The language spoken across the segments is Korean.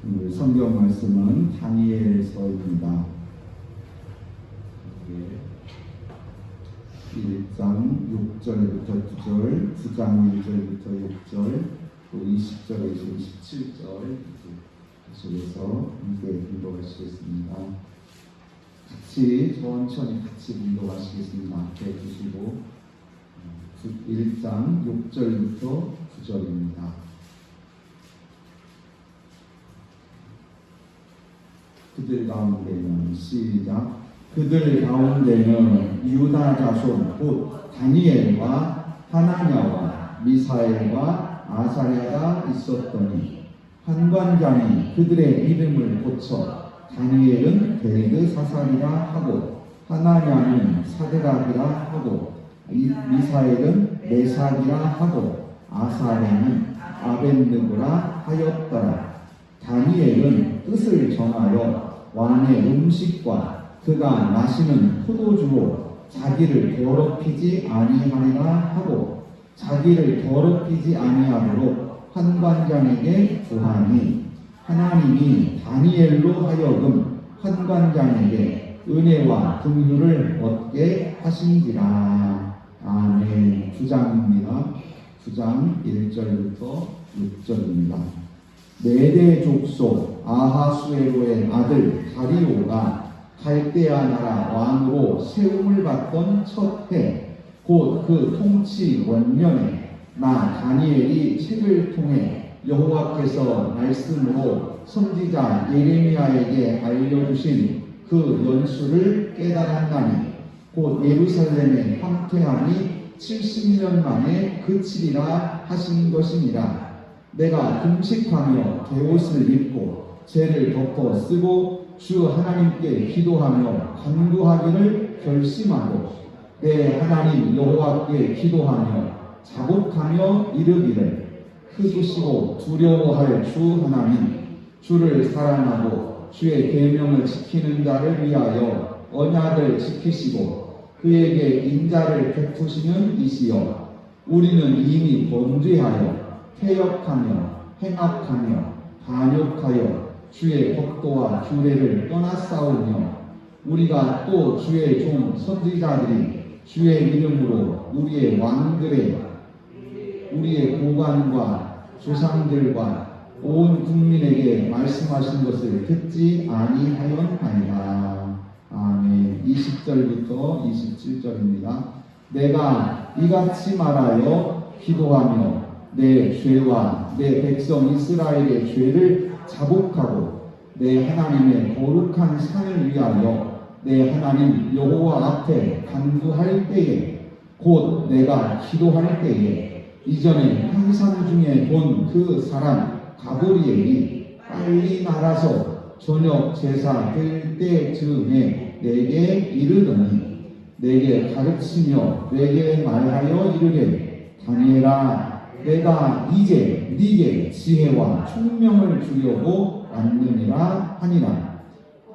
오늘 성경 말씀은 다니엘서입니다. 1장 6절부터 9절, 9장 1절부터 6절, 또 20절에서 27절 속에서 함께 공독하시겠습니다. 천천히 같이 공독하시겠습니다. 앞에 두시고 1장 6절부터 9절입니다. 그들 가운데는 시작. 그들 가운데는 유다 자손 곧 다니엘과 하나냐와 미사엘과 아사랴가 있었더니 환관장이 그들의 이름을 고쳐 다니엘은 벨드사살이라 하고 하나냐는 사드락이라 하고 미사엘은 메삭이라 하고 아사랴는 아벤느고라 하였더라. 다니엘은 뜻을 정하여 왕의 음식과 그가 마시는 포도주로 자기를 더럽히지 아니하리라 하고 자기를 더럽히지 아니하도록 환관장에게 구하니 하나님이 다니엘로 하여금 환관장에게 은혜와 긍휼을 얻게 하신지라. 아멘. 9장입니다. 9장 1절부터 6절입니다. 메대 족속 아하수에로의 아들 다리오가 갈대아 나라 왕으로 세움을 받던 첫 해, 곧 그 통치 원년에 나 다니엘이 책을 통해 여호와께서 말씀으로 선지자 예레미야에게 알려주신 그 연수를 깨달았나니 곧 예루살렘의 황폐함이 70년 만에 그치리라 하신 것이니라. 내가 금식하며 돨옷을 입고 죄를 덮어 쓰고 주 하나님께 기도하며 간구하기를 결심하고 내 하나님 여호와께 기도하며 자복하며 이르기를 크시고 두려워할 주 하나님 주를 사랑하고 주의 계명을 지키는 자를 위하여 언약을 지키시고 그에게 인자를 베푸시는 이시여 우리는 이미 범죄하여 퇴역하며 행악하며 반역하여 주의 법도와 규례를 떠났사오며 우리가 또 주의 종 선지자들이 주의 이름으로 우리의 왕들의 우리의 고관과 조상들과 온 국민에게 말씀하신 것을 듣지 아니하였나이다. 아멘. 20절부터 27절입니다. 내가 이같이 말하여 기도하며 내 죄와 내 백성 이스라엘의 죄를 자복하고 내 하나님의 거룩한 산을 위하여 내 하나님 여호와 앞에 간구할 때에 곧 내가 기도할 때에 이전에 환상 중에 본 그 사람 가브리엘이 빨리 날아서 저녁 제사 될 때쯤에 내게 이르더니 내게 가르치며 내게 말하여 이르되 다니엘아 내가 이제 네게 지혜와 총명을 주려고 왔느니라 하니라.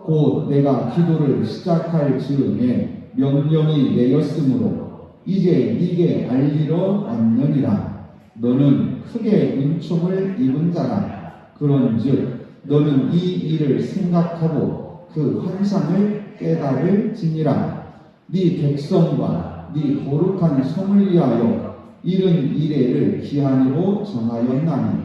곧 내가 기도를 시작할 즈음에 명령이 내렸으므로 이제 네게 알리러 왔느니라. 너는 크게 은총을 입은 자라. 그런즉 너는 이 일을 생각하고 그 환상을 깨달을지니라. 네 백성과 네 거룩한 성을 위하여 이른 이래를 기한으로 정하였나니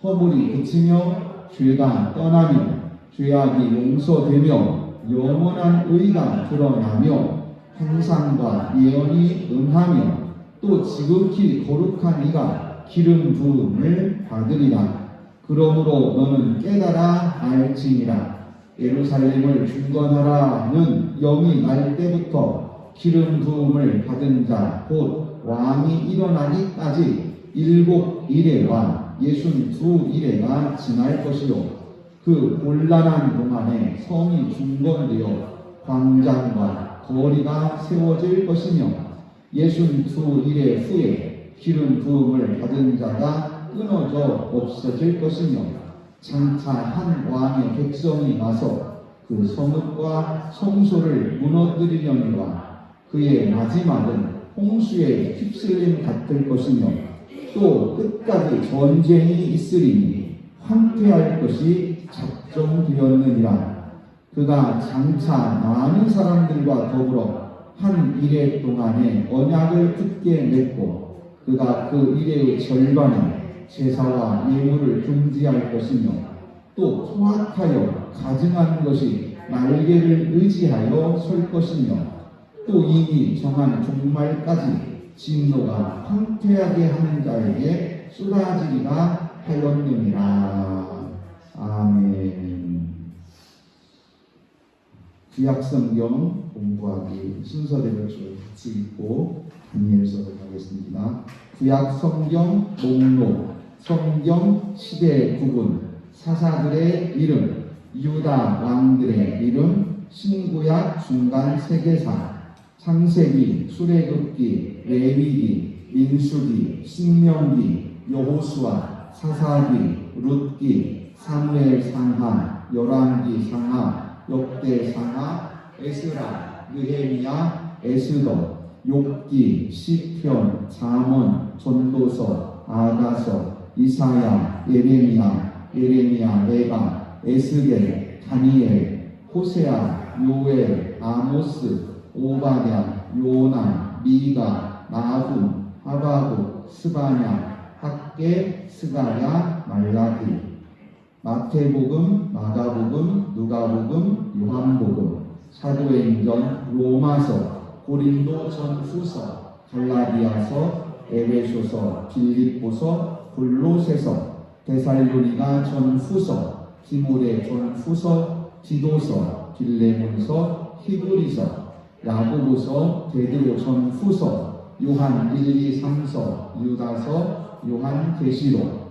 허물이 그치며 죄가 떠나며 죄악이 용서되며 영원한 의가 드러나며 환상과 예언이 응하며 또 지극히 거룩한 이가 기름 부음을 받으리라. 그러므로 너는 깨달아 알지니라. 예루살렘을 중건하라는 영이 날 때부터 기름 부음을 받은 자 곧 왕이 일어나기까지 7이레와 62이레가 지날 것이요 그 곤란한 동안에 성이 중건되어 광장과 거리가 세워질 것이며 62이레 후에 기름 부음을 받은 자가 끊어져 없어질 것이며 장차 한 왕의 백성이 나서 그 성읍과 성소를 무너뜨리려니와 그의 마지막은 홍수에 휩쓸림 같을 것이며 또 끝까지 전쟁이 있으리니 황폐할 것이 작정되었느니라. 그가 장차 많은 사람들과 더불어 한 이레 동안에 언약을 굳게 맺고 그가 그 이레의 절반에 제사와 예물을 금지할 것이며 또 포악하여 가증한 것이 날개를 의지하여 설 것이며 또 이미 정한 종말까지 진노가 황폐하게 하는 자에게 쏟아지리라 하였느니라. 아멘. 구약성경 공부하기 순서대로 같이 읽고 다니엘서를 하겠습니다. 구약성경 목록, 성경 시대 구분, 사사들의 이름, 유다 왕들의 이름, 신구약 중간 세계사, 창세기, 출애굽기, 레위기, 민수기, 신명기, 여호수아, 사사기, 룻기, 사무엘 상하, 열왕기 상하, 역대 상하, 에스라, 느헤미야, 에스더, 욥기, 시편, 잠언, 전도서, 아가서, 이사야, 예레미야, 에바, 에스겔, 다니엘, 호세아, 요엘, 아모스, 오바댜, 요나, 미가, 나훔, 하바국, 스바냐, 학개, 스가랴, 말라기. 마태복음, 마가복음, 누가복음, 요한복음, 사도행전, 로마서, 고린도전후서, 갈라디아서, 에베소서, 빌립보서, 골로새서, 데살로니가 전후서, 디모데 전후서, 디도서, 빌레몬서, 히브리서, 야고보서, 베드로 전후서, 요한 1, 2, 3서, 유다서, 요한 계시록.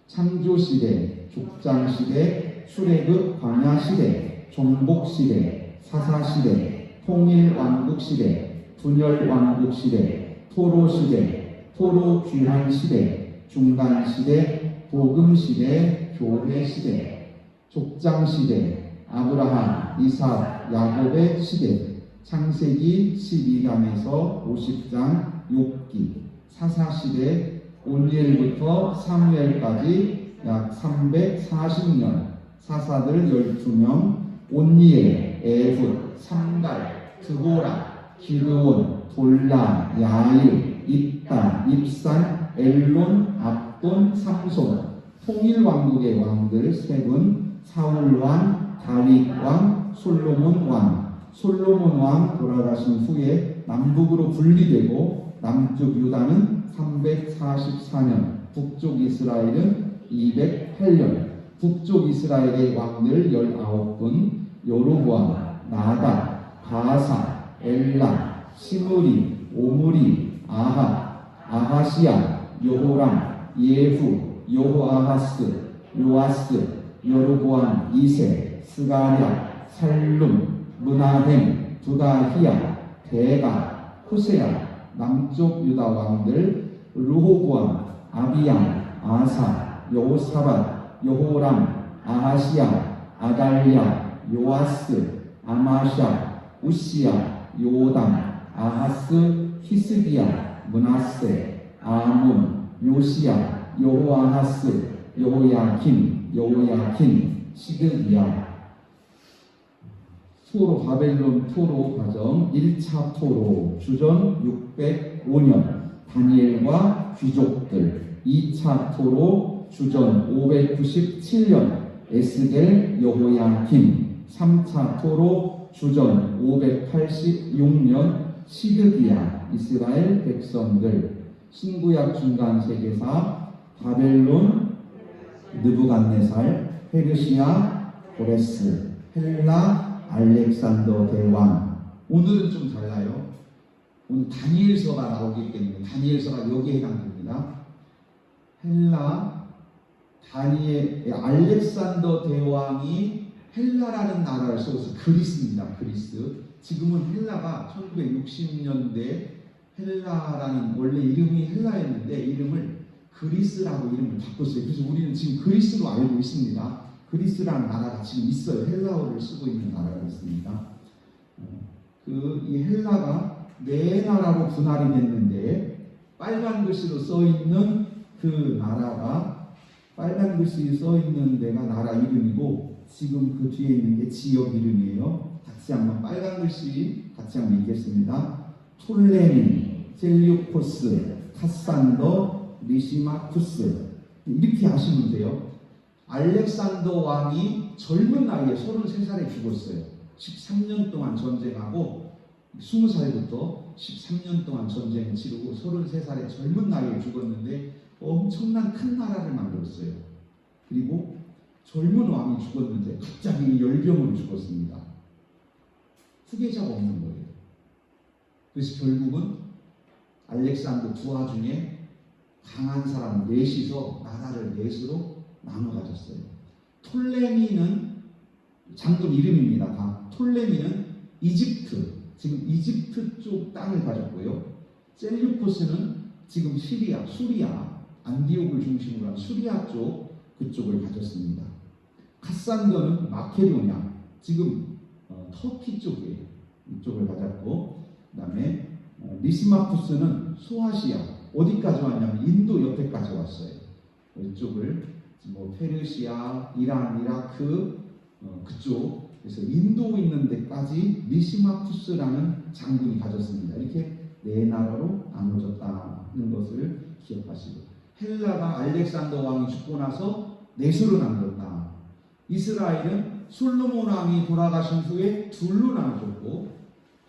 창조시대, 족장시대, 출애굽 광야시대, 종복시대, 사사시대, 통일왕국시대, 분열왕국시대, 토로시대, 토로귀환시대, 중간시대, 복음시대, 교회시대, 족장시대, 아브라함, 이삭, 야곱의 시대, 창세기 12장에서 50장 욥기, 사사시대, 온니엘부터 사무엘까지 약 340년, 사사들 12명, 온니엘, 에훗, 삼갈, 드보라, 기르온, 돌라, 야일, 입단, 입산, 엘론, 압돈, 삼손, 통일왕국의 왕들 세분, 사울왕, 다윗왕, 솔로몬왕. 솔로몬왕 돌아가신 후에 남북으로 분리되고 남쪽 유다는 344년, 북쪽 이스라엘은 208년, 북쪽 이스라엘의 왕들 19분, 여로보암, 나답, 바사, 엘라, 시므리, 오므리, 아하시야, 여호람, 예후, 여호아하스, 요아스, 여로보암 2세, 스가랴, 살룸, 문하행, 두다히야, 대가, 호세야, 남쪽 유다 왕들 르호보암, 아비양, 아사, 여호사밧, 여호람, 아하시야, 아달랴, 요아스, 아마샤, 우시야, 요담, 아하스, 히스기야, 문하세, 아몬, 요시야, 여호아하스, 여호야킨, 시드기야. 토로, 바벨론 토로 과정 1차 토로 주전 605년 다니엘과 귀족들. 2차 토로 주전 597년 에스겔, 여호야kim. 3차 토로 주전 586년 시드기야, 이스라엘 백성들. 신구약 중간 세계사 바벨론, 느부갓네살, 페르시아, 고레스, 헬라, 알렉산더 대왕. 오늘은 좀 달라요. 오늘 다니엘서가 나오기 때문에 다니엘서가 여기에 해당됩니다. 헬라, 알렉산더 대왕이 헬라라는 나라를 세워서 그리스입니다. 그리스. 지금은 헬라가 1960년대 헬라라는 원래 이름이 헬라였는데 이름을 그리스라고 이름을 바꿨어요. 그래서 우리는 지금 그리스로 알고 있습니다. 그리스라는 나라가 지금 있어요. 헬라어를 쓰고 있는 나라가 있습니다. 이 헬라가 네 나라로 분할이 됐는데 빨간 글씨로 써 있는 그 나라가 빨간 글씨 써 있는 데가 나라 이름이고 지금 그 뒤에 있는 게 지역 이름이에요. 같이 한번 빨간 글씨 같이 한번 읽겠습니다. 톨레미, 셀류코스, 카산더, 리시마쿠스. 이렇게 하시면 돼요. 알렉산더 왕이 젊은 나이에 33살에 죽었어요. 13년 동안 전쟁하고 20살부터 13년 동안 전쟁을 치르고 33살에 젊은 나이에 죽었는데 엄청난 큰 나라를 만들었어요. 그리고 젊은 왕이 죽었는데 갑자기 열병으로 죽었습니다. 후계자가 없는 거예요. 그래서 결국은 알렉산더 부하 중에 강한 사람 넷이서 나라를 넷으로 나눠 가졌어요. 톨레미는 장군 이름입니다. 다. 톨레미는 이집트, 지금 이집트 쪽 땅을 가졌고요. 셀류코스는 지금 시리아, 수리아, 안디옥을 중심으로 한 수리아 쪽 그쪽을 가졌습니다. 카산더는 마케도냐, 지금 터키 쪽에 이쪽을 가졌고, 그 다음에 리시마쿠스는 소아시아, 어디까지 왔냐면 인도 옆에까지 왔어요. 이쪽을 뭐 페르시아, 이란, 이라크 그쪽, 그래서 인도 있는 데까지 리시마쿠스라는 장군이 가졌습니다. 이렇게 네 나라로 나눠졌다는 것을 기억하시고, 헬라가 알렉산더 왕이 죽고 나서 넷으로 나눠졌다. 이스라엘은 솔로몬 왕이 돌아가신 후에 둘로 나눠졌고,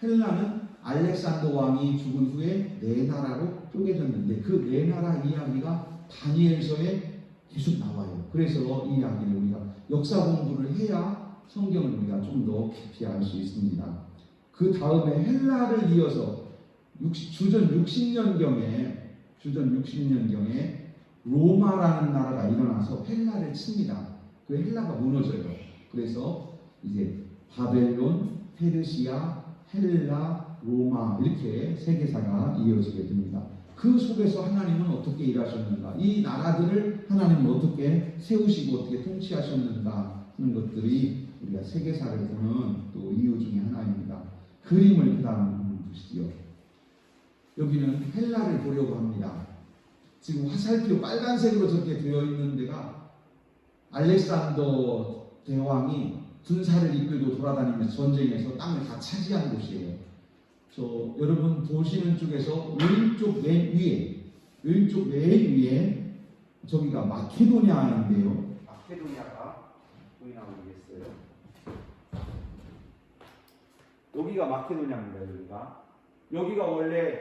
헬라는 알렉산더 왕이 죽은 후에 네 나라로 쪼개졌는데 그 네 나라 이야기가 다니엘서에 계속 나와요. 그래서 이 이야기를 우리가 역사 공부를 해야 성경을 우리가 좀 더 깊이 알 수 있습니다. 그 다음에 헬라를 이어서 주전 60년경에 로마라는 나라가 일어나서 헬라를 칩니다. 그 헬라가 무너져요. 그래서 이제 바벨론, 페르시아, 헬라, 로마 이렇게 세계사가 이어지게 됩니다. 그 속에서 하나님은 어떻게 일하셨는가, 이 나라들을 하나님은 어떻게 세우시고 어떻게 통치하셨는가 하는 것들이 우리가 세계사를 보는 또 이유 중에 하나입니다. 그림을 그 다음 보시죠. 여기는 헬라를 보려고 합니다. 지금 화살표 빨간색으로 저렇게 되어 있는 데가 알렉산더 대왕이 군사를 이끌고 돌아다니면서 전쟁에서 땅을 다 차지한 곳이에요. 여러분 보시는 쪽에서 왼쪽 맨 위에 저기가 마케도니아인데요. 마케도니아가 보이나 모르겠어요. 여기가 마케도니아입니다. 여기가 원래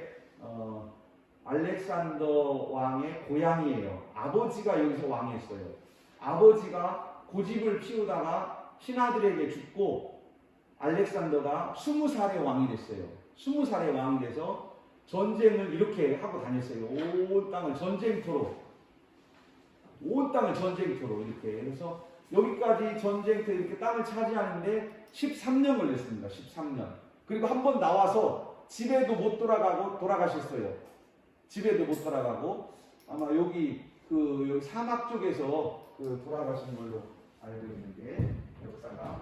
알렉산더 왕의 고향이에요. 아버지가 여기서 왕이었어요. 아버지가 고집을 피우다가 신하들에게 죽고 알렉산더가 20살에 왕이 됐어요. 20살에 왕이 돼서 전쟁을 이렇게 하고 다녔어요. 온 땅을 전쟁터로 이렇게 해서 여기까지 전쟁터 이렇게 땅을 차지하는데 13년 걸렸습니다. 13년. 그리고 한 번 나와서 집에도 못 돌아가셨어요. 집에도 못 돌아가고 아마 여기 사막 쪽에서 돌아가신 걸로 알고 있는데 역사가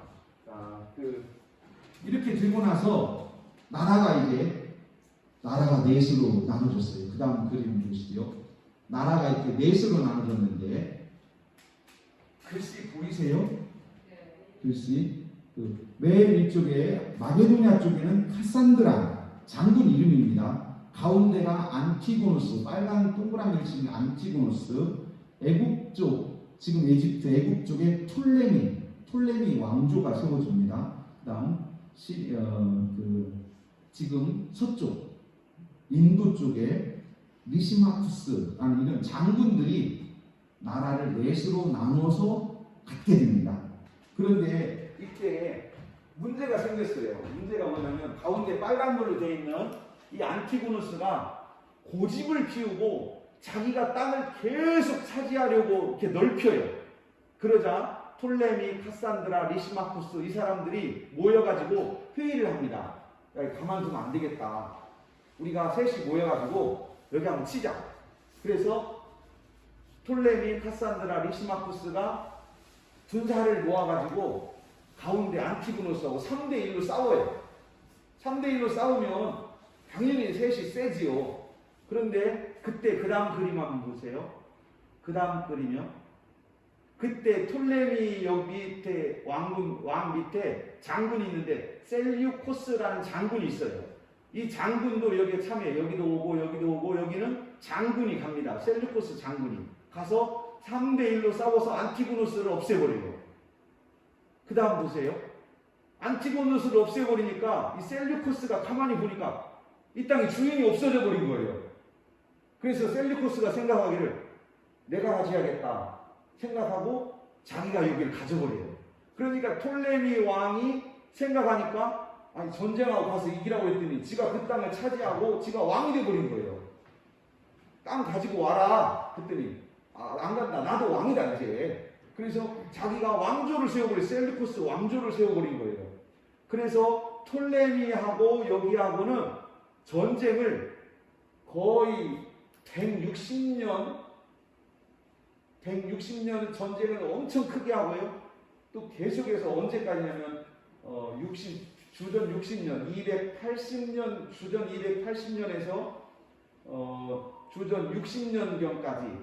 이렇게 되고 나서 나라가 넷으로 나눠졌어요. 그 다음 그림 보시죠. 나라가 이렇게 넷으로 나눠졌는데 글씨 보이세요? 글씨 맨 위쪽에 마게도니아 쪽에는 카산드라 장군 이름입니다. 가운데가 안티고노스, 빨간 동그라미를 치는 안티고노스. 애국 쪽, 지금 애국 쪽에 톨레미 왕조가 세워집니다. 그다음 지금 서쪽 인도 쪽에 리시마쿠스라는 이런 장군들이 나라를 넷으로 나눠서 갖게 됩니다. 그런데 이때 문제가 생겼어요. 문제가 뭐냐면 가운데 빨간 걸로 되어 있는 이 안티고노스가 고집을 피우고 자기가 땅을 계속 차지하려고 이렇게 넓혀요. 그러자 톨레미, 카산드라, 리시마쿠스 이 사람들이 모여가지고 회의를 합니다. 야, 가만두면 안 되겠다. 우리가 셋이 모여가지고 여기 한번 치자. 그래서 톨레미, 카산드라, 리시마쿠스가 군사를 모아가지고 가운데 안티고노스하고 3대1로 싸워요. 3대1로 싸우면 당연히 셋이 세지요. 그런데 그때 그 다음 그림 한번 보세요. 그 다음 그림이요. 그때 톨레미 여기 밑에 왕 밑에 장군이 있는데 셀류코스라는 장군이 있어요. 이 장군도 여기에 참여해. 여기도 오고 여기는 장군이 갑니다. 셀류코스 장군이 가서 3대1로 싸워서 안티고노스를 없애버려요. 그 다음 보세요. 안티고노스를 없애버리니까 이 셀류코스가 가만히 보니까 이 땅에 주인이 없어져 버린 거예요. 그래서 셀류코스가 생각하기를 내가 가져야겠다 생각하고 자기가 여기를 가져버려요. 그러니까 톨레미 왕이 생각하니까 아니 전쟁하고 가서 이기라고 했더니 지가 그 땅을 차지하고 지가 왕이 돼버린 거예요. 땅 가지고 와라 했더니 안 간다. 나도 왕이다 이제. 그래서 자기가 왕조를 세워버린 셀류코스 왕조를 세워버린 거예요. 그래서 톨레미하고 여기하고는 전쟁을 거의 160년 전쟁을 엄청 크게 하고요. 또 계속해서 언제까지냐면 주전 60년, 280년, 주전 280년에서 주전 60년경까지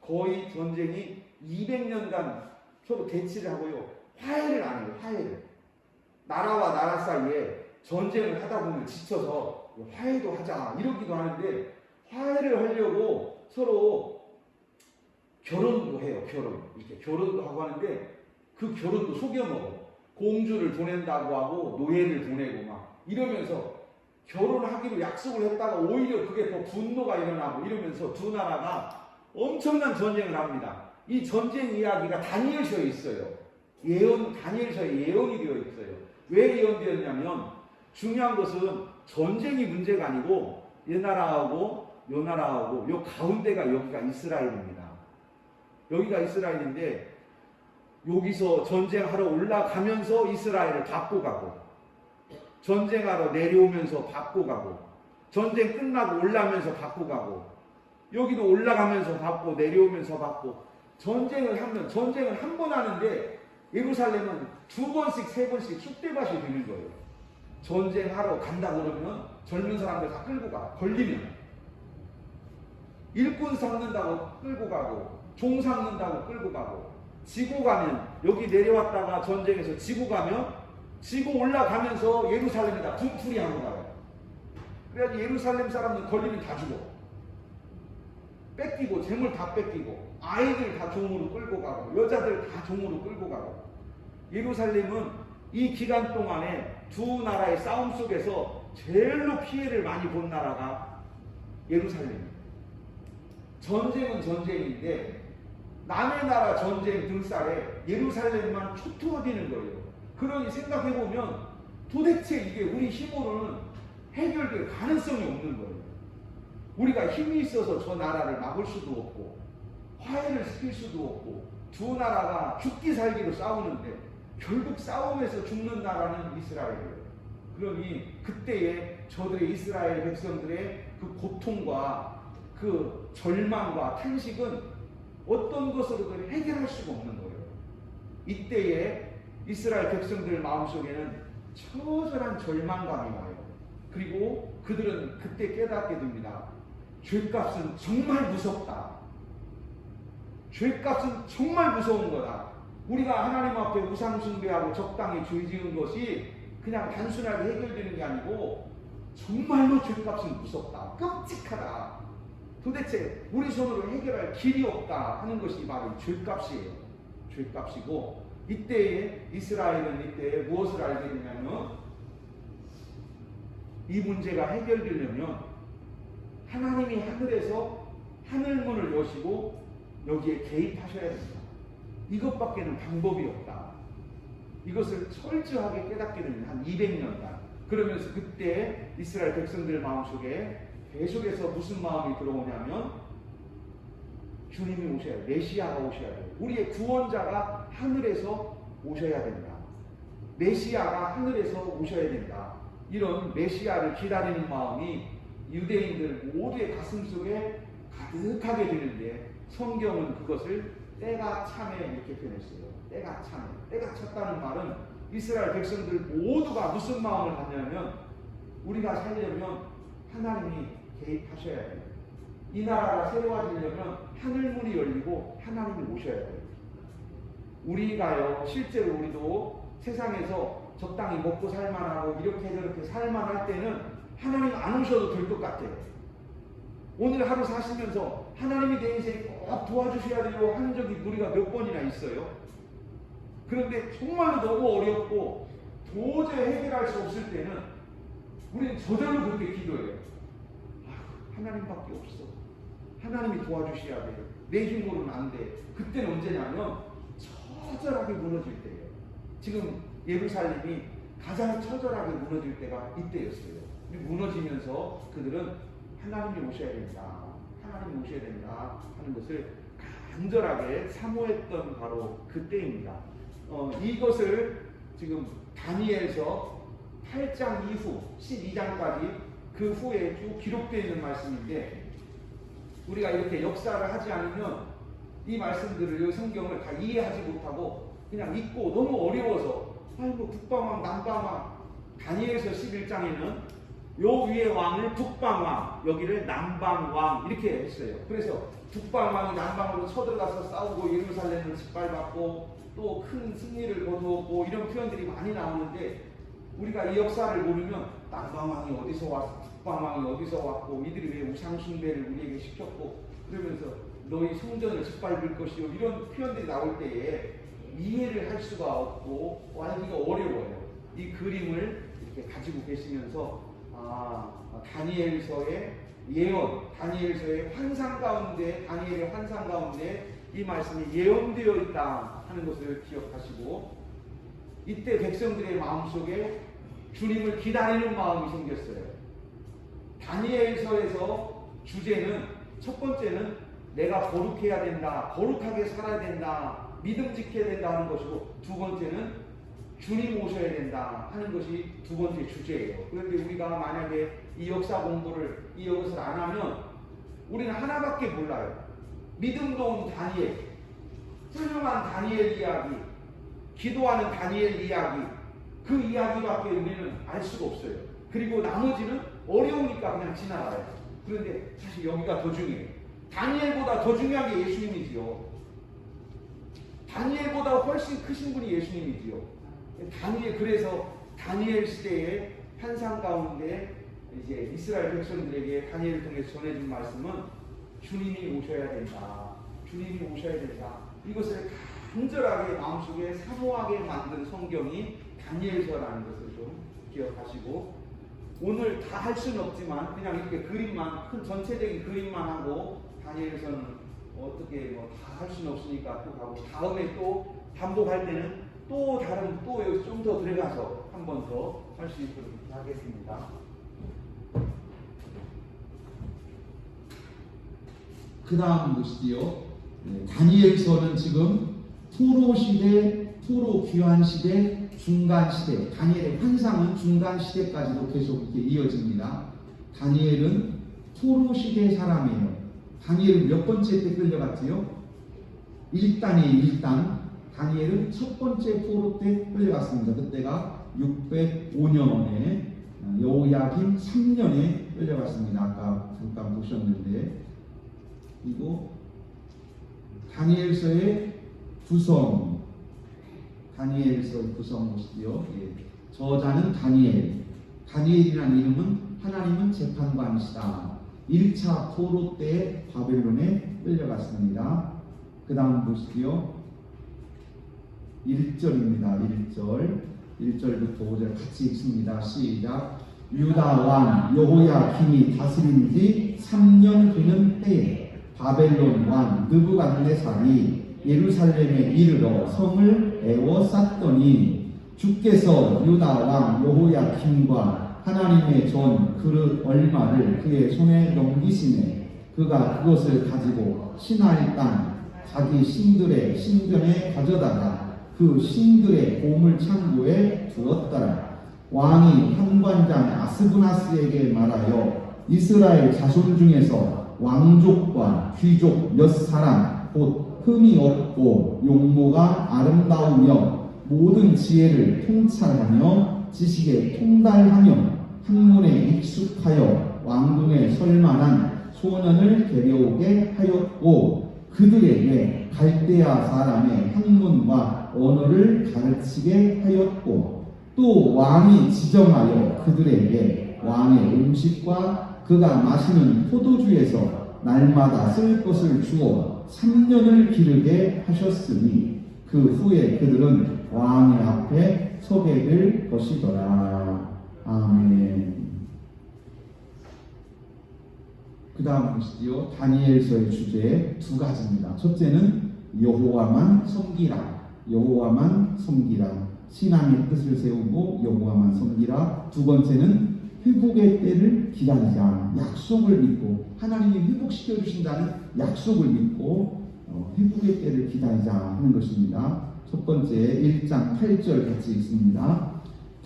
거의 전쟁이 200년간 서로 대치를 하고요. 화해를 안 해요. 화해를. 나라와 나라 사이에 전쟁을 하다 보면 지쳐서 화해도 하자 이러기도 하는데 화해를 하려고 서로 결혼도 해요. 이렇게 결혼도 하고 하는데 그 결혼도 속여먹어. 공주를 보낸다고 하고 노예를 보내고 막 이러면서 결혼하기로 약속을 했다가 오히려 그게 더 분노가 일어나고 이러면서 두 나라가 엄청난 전쟁을 합니다. 이 전쟁 이야기가 다니엘서에 있어요. 다니엘서에 예언이 되어 있어요. 왜 예언되었냐면 중요한 것은 전쟁이 문제가 아니고 이 나라하고 요 나라하고 요 가운데가 여기가 이스라엘입니다. 여기가 이스라엘인데 여기서 전쟁하러 올라가면서 이스라엘을 받고 가고 전쟁하러 내려오면서 받고 가고 전쟁 끝나고 올라오면서 받고 가고 여기도 올라가면서 받고 내려오면서 받고 전쟁을 한 번 하는데 예루살렘은 2번씩 3번씩 쑥대밭이 되는 거예요. 전쟁하러 간다 그러면 젊은 사람들 다 끌고 가. 걸리면 일꾼 삼는다고 끌고 가고 종 삼는다고 끌고 가고 지고 가면 여기 내려왔다가 전쟁에서 지고 가면 지고 올라가면서 예루살렘에다 분풀이 하고 가요. 그래야지 예루살렘 사람들 걸리면 다 죽어. 뺏기고 재물 다 뺏기고 아이들 다 종으로 끌고 가고 여자들 다 종으로 끌고 가고 예루살렘은 이 기간 동안에 두 나라의 싸움 속에서 제일로 피해를 많이 본 나라가 예루살렘입니다. 전쟁은 전쟁인데 남의 나라 전쟁 등살에 예루살렘만 초토화되는 거예요. 그러니 생각해보면 도대체 이게 우리 힘으로는 해결될 가능성이 없는 거예요. 우리가 힘이 있어서 저 나라를 막을 수도 없고 화해를 시킬 수도 없고 두 나라가 죽기 살기로 싸우는데 결국 싸움에서 죽는 나라는 이스라엘이에요. 그러니 그때의 저들의 이스라엘 백성들의 그 고통과 그 절망과 탄식은 어떤 것으로도 해결할 수가 없는 거예요. 이때에 이스라엘 백성들 마음속에는 처절한 절망감이 와요. 그리고 그들은 그때 깨닫게 됩니다. 죄값은 정말 무섭다. 죄값은 정말 무서운 거다. 우리가 하나님 앞에 우상 숭배하고 적당히 죄 지은 것이 그냥 단순하게 해결되는 게 아니고 정말로 죄값은 무섭다. 끔찍하다. 도대체 우리 손으로 해결할 길이 없다 하는 것이 바로 죄값이에요. 죄값이고 이때에 이스라엘은 이때 무엇을 알게 되냐면 이 문제가 해결되려면 하나님이 하늘에서 하늘문을 여시고 여기에 개입하셔야 됩니다. 이것밖에는 방법이 없다. 이것을 철저하게 깨닫게 됩니다. 한 200년간. 그러면서 그때 이스라엘 백성들 마음속에 계속해서 무슨 마음이 들어오냐면 주님이 오셔야 돼요. 메시아가 오셔야 돼요. 우리의 구원자가 하늘에서 오셔야 된다. 메시아가 하늘에서 오셔야 된다. 이런 메시아를 기다리는 마음이 유대인들 모두의 가슴속에 가득하게 되는데 성경은 그것을 때가 차매 이렇게 표현했어요. 때가 차매. 때가 찼다는 말은 이스라엘 백성들 모두가 무슨 마음을 갖냐면 우리가 살려면 하나님이 개입하셔야 돼요. 이 나라가 새로워지려면 하늘문이 열리고 하나님이 오셔야 돼요. 우리가요, 실제로 우리도 세상에서 적당히 먹고 살만하고 이렇게 저렇게 살만할 때는 하나님 안 오셔도 될 것 같아요. 오늘 하루 사시면서 하나님이 내 인생에 꼭 도와주셔야 돼요 하는 적이 우리가 몇 번이나 있어요. 그런데 정말로 너무 어렵고 도저히 해결할 수 없을 때는 우리는 저절로 그렇게 기도해요. 하나님밖에 없어. 하나님이 도와주셔야 돼요. 내 힘으로는 안 돼. 그때는 언제냐면 처절하게 무너질 때예요. 지금 예루살렘이 가장 처절하게 무너질 때가 이때였어요. 무너지면서 그들은 하나님이 오셔야 된다. 하나님이 오셔야 된다 하는 것을 간절하게 사모했던 바로 그때입니다. 이것을 지금 다니엘서 8장 이후 12장까지 그 후에 쭉 기록되어 있는 말씀인데, 우리가 이렇게 역사를 하지 않으면 이 말씀들을, 이 성경을 다 이해하지 못하고 그냥 읽고 너무 어려워서 아이고 북방왕 남방왕, 다니엘서 11장에는 요 위에 왕을 북방왕, 여기를 남방왕 이렇게 했어요. 그래서 북방왕이 남방으로 쳐들어가서 싸우고 예루살렘을 짓밟았고 또 큰 승리를 거두었고 이런 표현들이 많이 나오는데, 우리가 이 역사를 모르면 남방왕이 어디서 왔고 북방왕이 어디서 왔고 이들이 왜 우상숭배를 우리에게 시켰고 그러면서 너희 성전을 짓밟을 것이요 이런 표현들이 나올 때에 이해를 할 수가 없고 알기가 어려워요. 이 그림을 이렇게 가지고 계시면서 다니엘서의 예언, 다니엘서의 환상 가운데, 다니엘의 환상 가운데 이 말씀이 예언되어 있다 하는 것을 기억하시고, 이때 백성들의 마음속에 주님을 기다리는 마음이 생겼어요. 다니엘서에서 주제는, 첫 번째는 내가 거룩해야 된다, 거룩하게 살아야 된다, 믿음지켜야 된다 하는 것이고, 두 번째는 주님 오셔야 된다 하는 것이 두 번째 주제예요. 그런데 우리가 만약에 이 역사 공부를, 이것을 안 하면 우리는 하나밖에 몰라요. 믿음도 온 다니엘, 훌륭한 다니엘 이야기, 기도하는 다니엘 이야기, 그 이야기밖에 우리는 알 수가 없어요. 그리고 나머지는 어려우니까 그냥 지나가요. 그런데 사실 여기가 더 중요해요. 다니엘보다 더 중요한 게 예수님이지요. 다니엘보다 훨씬 크신 분이 예수님이지요. 그래서 다니엘 시대의 환상 가운데 이제 이스라엘 백성들에게 다니엘을 통해서 전해준 말씀은 주님이 오셔야 된다. 주님이 오셔야 된다. 이것을 간절하게 마음속에 사모하게 만든 성경이 다니엘서라는 것을 좀 기억하시고, 오늘 다 할 수는 없지만 그냥 이렇게 그림만, 큰 전체적인 그림만 하고 다니엘서는 어떻게 다 할 수는 없으니까 또 가고, 다음에 또 반복할 때는 또 다른, 또 여기서 좀 더 들어가서 한 번 더 할 수 있도록 하겠습니다. 그 다음 보시지요. 다니엘서는 지금 포로 시대, 포로 귀환 시대, 중간 시대, 다니엘의 환상은 중간 시대까지도 계속 이렇게 이어집니다. 다니엘은 포로 시대 사람이에요. 다니엘은 몇 번째 때 끌려갔지요? 1단이에요. 1단. 다니엘은 첫 번째 포로 때 끌려갔습니다. 그때가 605년에 여호야김 3년에 끌려갔습니다. 아까 잠깐 보셨는데, 그리고 다니엘서의 구성, 다니엘서의 구성 보시죠. 저자는 다니엘. 다니엘이라는 이름은 하나님은 재판관이시다. 1차 포로 때 바벨론에 끌려갔습니다. 그 다음 보시죠. 1절입니다. 1절부터 5절 같이 읽습니다. 시작. 유다 왕 여호야김이 다스린 지 3년 되는 해에 바벨론 왕 느부갓네살이 예루살렘에 이르러 성을 에워쌌더니 주께서 유다 왕 여호야김과 하나님의 전 그릇 얼마를 그의 손에 넘기시매 그가 그것을 가지고 시나이 땅 자기 신들의 신전에 가져다가 그 신들의 보물 창고에 두었더라. 왕이 현관장 아스브나스에게 말하여 이스라엘 자손 중에서 왕족과 귀족 몇 사람 곧 흠이 없고 용모가 아름다우며 모든 지혜를 통찰하며 지식에 통달하며 학문에 익숙하여 왕궁에 설만한 소년을 데려오게 하였고 그들에게 갈대아 사람의 학문과 언어를 가르치게 하였고 또 왕이 지정하여 그들에게 왕의 음식과 그가 마시는 포도주에서 날마다 쓸 것을 주어 3년을 기르게 하셨으니 그 후에 그들은 왕의 앞에 서게 될 것이더라. 아멘. 그 다음 보시지요. 다니엘서의 주제 두 가지입니다. 첫째는 여호와만 섬기라. 여호와만 섬기라. 신앙의 뜻을 세우고 여호와만 섬기라. 두 번째는 회복의 때를 기다리자. 약속을 믿고 하나님이 회복시켜 주신다는 약속을 믿고 회복의 때를 기다리자 하는 것입니다. 첫 번째 1장 8절 같이 읽습니다.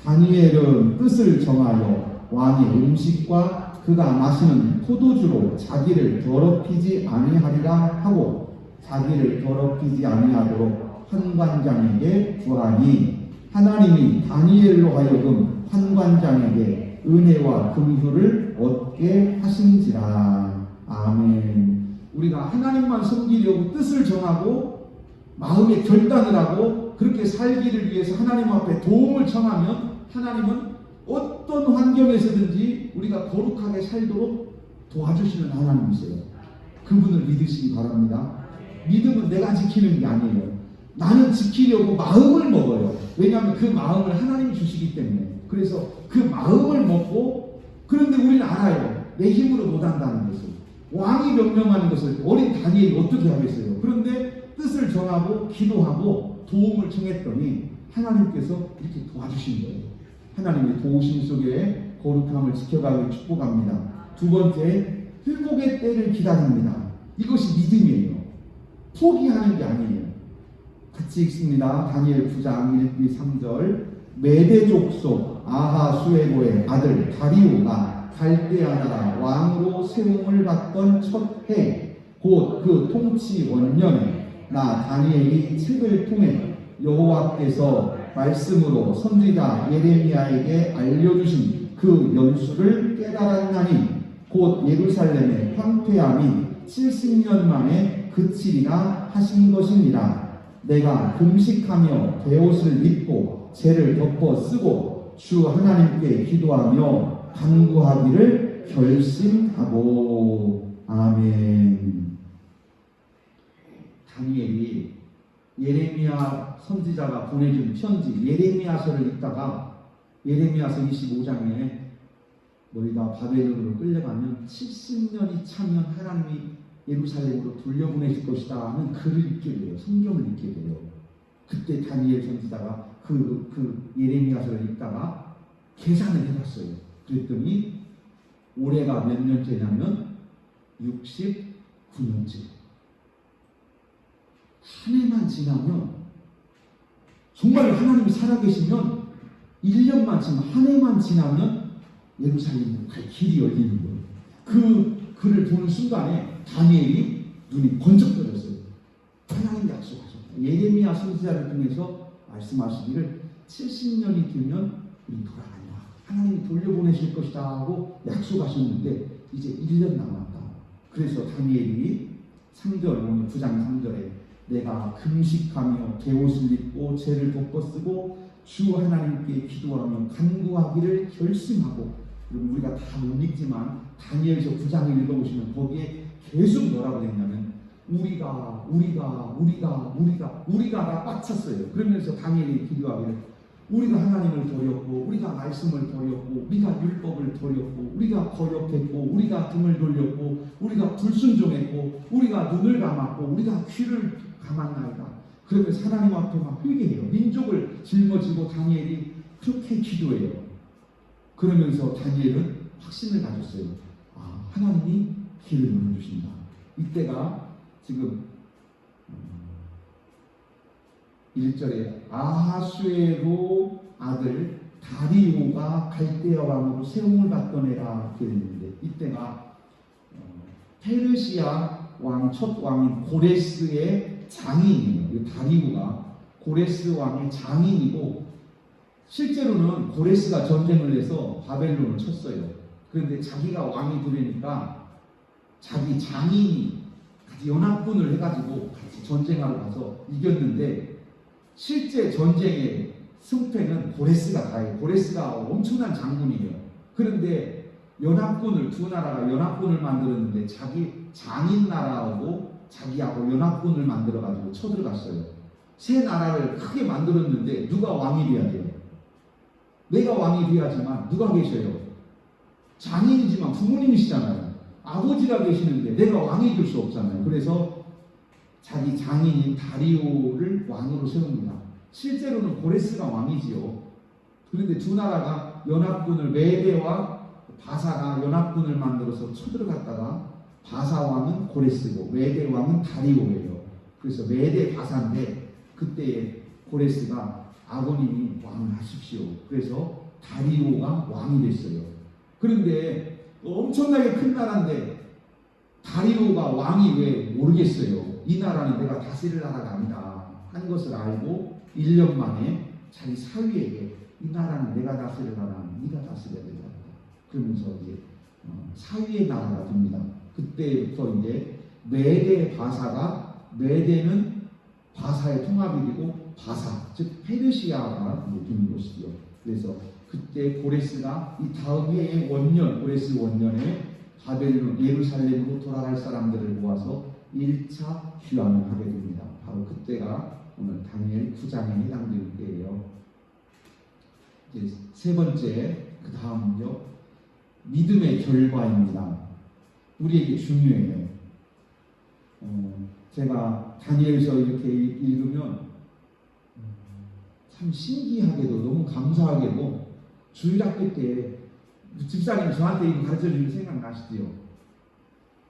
다니엘은 뜻을 정하여 왕의 음식과 그가 마시는 포도주로 자기를 더럽히지 아니하리라 하고 자기를 더럽히지 아니하도록 환관장에게 구하니 하나님이 다니엘로 하여금 환관장에게 은혜와 긍휼을 얻게 하신지라. 아멘. 우리가 하나님만 섬기려고 뜻을 정하고 마음의 결단을 하고 그렇게 살기를 위해서 하나님 앞에 도움을 청하면 하나님은 어떤 환경에서든지 우리가 거룩하게 살도록 도와주시는 하나님이세요. 그분을 믿으시기 바랍니다. 믿음은 내가 지키는 게 아니에요. 나는 지키려고 마음을 먹어요. 왜냐하면 그 마음을 하나님이 주시기 때문에. 그래서 그 마음을 먹고 그런데 우리는 알아요. 내 힘으로 못한다는 것을. 왕이 명령하는 것을 어린 다니엘이 어떻게 하겠어요. 그런데 뜻을 정하고 기도하고 도움을 청했더니 하나님께서 이렇게 도와주신 거예요. 하나님의 도우심 속에 거룩함을 지켜가고 축복합니다. 두 번째, 회복의 때를 기다립니다. 이것이 믿음이에요. 포기하는 게 아니에요. 같이 읽습니다. 다니엘 9장 1, 3절. 메대 족속 아하수에고의 아들 다리오가 갈대아 나라 왕으로 세움을 받던 첫 해, 곧 그 통치 원년에 나 다니엘이 책을 통해 여호와께서 말씀으로 선지자 예레미야에게 알려주신 그 연수를 깨달았나니 곧 예루살렘의 황폐함이 70년 만에 그치리라 하신 것이니라. 내가 금식하며 베옷을 입고 죄를 덮어 쓰고 주 하나님께 기도하며 간구하기를 결심하고. 아멘. 다니엘이 예레미야 선지자가 보내준 편지 예레미야서를 읽다가 예레미야서 25장에 너희가 바벨론으로 끌려가면 70년이 차면 하나님이 예루살렘으로 돌려보내실 것이다 하는 글을 읽게 돼요. 성경을 읽게 돼요. 그때 다니엘 선지자가 그 예레미야서를 읽다가 계산을 해봤어요. 그랬더니 올해가 몇 년째냐면 69년째. 한 해만 지나면 정말 하나님이 살아계시면 1년만 지나면 한 해만 지나면 예루살렘으로 갈 길이 열리는 거예요. 그 글을 보는 순간에 다니엘이 눈이 번쩍 떠졌어요. 하나님이 약속하셨다. 예레미야 선지자를 통해서 말씀하시기를 70년이 되면 우리 돌아간다. 하나님이 돌려보내실 것이다 하고 약속하셨는데 이제 1년 남았다. 그래서 다니엘이 3절 오늘 9장 3절에 내가 금식하며 베옷을 입고 죄를 덮어 쓰고 주 하나님께 기도하며 간구하기를 결심하고. 여러분 우리가 다 못 읽지만 다니엘서 9장을 읽어보시면 거기에 계속 뭐라고 했냐면 우리가 빡쳤어요. 그러면서 다니엘이 기도하기를 우리가 하나님을 버렸고 우리가 말씀을 버렸고 우리가 율법을 버렸고 우리가 거역했고 우리가 등을 돌렸고 우리가 불순종했고 우리가 눈을 감았고 우리가 귀를 감았나이다. 그러면서 하나님 앞에 막 회개해요. 민족을 짊어지고 다니엘이 그렇게 기도해요. 그러면서 다니엘은 확신을 가졌어요. 아, 하나님이 길을 열어주신다. 이때가 지금 1절에 아하수에로 아들 다리오가 갈대아 왕으로 세움을 받던 해라 이렇게 되는데 이때가 페르시아 왕 첫 왕인 고레스의 장인이에요. 다리오가 고레스 왕의 장인이고 실제로는 고레스가 전쟁을 해서 바벨론을 쳤어요. 그런데 자기가 왕이 되려니까 자기 장인이 같이 연합군을 해가지고 같이 전쟁하러 가서 이겼는데 실제 전쟁의 승패는 고레스가 다해요. 고레스가 엄청난 장군이에요. 그런데 연합군을 두 나라가 연합군을 만들었는데 자기 장인 나라하고 자기하고 연합군을 만들어가지고 쳐들어갔어요. 세 나라를 크게 만들었는데 누가 왕이 돼야 돼요? 내가 왕이 돼야지만 누가 계셔요? 장인이지만 부모님이시잖아요. 아버지가 계시는데 내가 왕이 될 수 없잖아요. 그래서 자기 장인인 다리오를 왕으로 세웁니다. 실제로는 고레스가 왕이지요. 그런데 두 나라가 연합군을 메대와 바사가 연합군을 만들어서 쳐들어갔다가 바사 왕은 고레스고 메대 왕은 다리오예요. 그래서 메대 바사인데 그때 고레스가 아버님이 왕을 하십시오. 그래서 다리오가 왕이 됐어요. 그런데 엄청나게 큰 나라인데 다리오가 왕이 왜 모르겠어요. 이 나라는 내가 다스릴 나라가 아니다 한 것을 알고 1년 만에 자기 사위에게 이 나라는 내가 다스릴 나라는 네가 다스려야 된다. 그러면서 이제 사위의 나라가 됩니다. 그때부터 이제 메대 바사가 메대는 바사의 통합이 되고 바사 즉 페르시아가 되는 것이죠. 그래서 그때 고레스가 이 다음 해의 원년 고레스 원년에 바벨론 예루살렘으로 돌아갈 사람들을 모아서 1차 휴양을 하게 됩니다. 바로 그때가 오늘 다니엘 9장에 해당되는 때예요. 이제 세 번째 그 다음은요 믿음의 결과입니다. 우리에게 중요해요. 제가 다니엘서 이렇게 읽으면 참 신기하게도 너무 감사하게도 주일학교 때 집사님 저한테 이거 가르쳐주는 생각나시죠?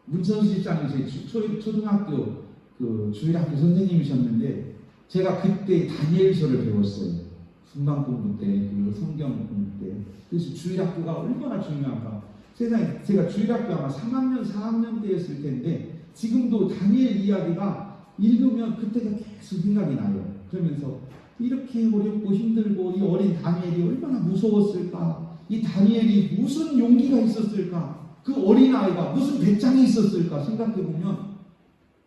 문천수 집사님이 제 초등학교 그 주일학교 선생님이셨는데 제가 그때 다니엘서를 배웠어요. 순방 공부 때, 그 성경 공부 때. 그래서 주일학교가 얼마나 중요한가. 세상에 제가 주일학교 아마 3학년, 4학년 때였을 텐데 지금도 다니엘 이야기가 읽으면 그때가 계속 생각이 나요. 그러면서 이렇게 어렵고 힘들고 이 어린 다니엘이 얼마나 무서웠을까? 이 다니엘이 무슨 용기가 있었을까? 그 어린아이가 무슨 배짱이 있었을까? 생각해보면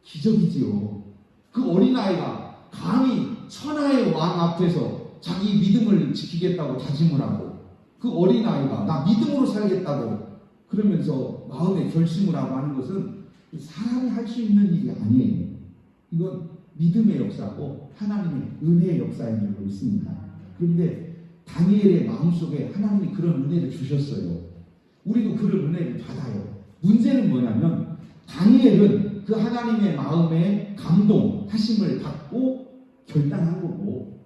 기적이지요. 그 어린아이가 감히 천하의 왕 앞에서 자기 믿음을 지키겠다고 다짐을 하고 그 어린아이가 나 믿음으로 살겠다고 그러면서 마음에 결심을 하고 하는 것은 사람이 할 수 있는 일이 아니에요. 이건 믿음의 역사고 하나님의 은혜의 역사인 줄로 있습니다. 그런데 다니엘의 마음속에 하나님이 그런 은혜를 주셨어요. 우리도 그런 은혜를 받아요. 문제는 뭐냐면 다니엘은 그 하나님의 마음에 감동하심을 받고 결단한 거고